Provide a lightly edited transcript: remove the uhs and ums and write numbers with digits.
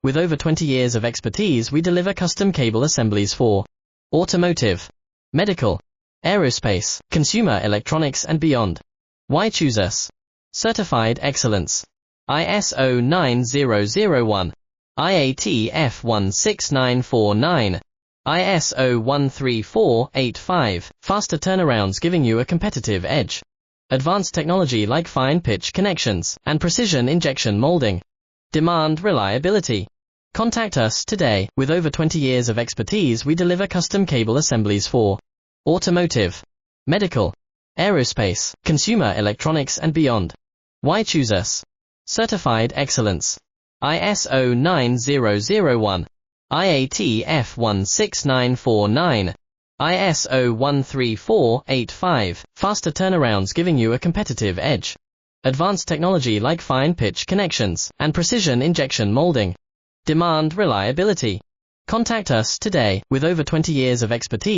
With over 20 years of expertise, we deliver custom cable assemblies for automotive, medical, aerospace, consumer electronics and beyond. Why choose us? Certified excellence. ISO 9001, IATF 16949, ISO 13485, faster turnarounds giving you a competitive edge. Advanced technology like fine pitch connections and precision injection molding. Demand reliability. Contact us today. With over 20 years of expertise, we deliver custom cable assemblies for automotive, medical, aerospace, consumer electronics and beyond. Why choose us? Certified excellence. ISO 9001, IATF 16949, ISO 13485, faster turnarounds giving you a competitive edge. Advanced technology like fine pitch connections and precision injection molding. Demand reliability. Contact us today. With over 20 years of expertise.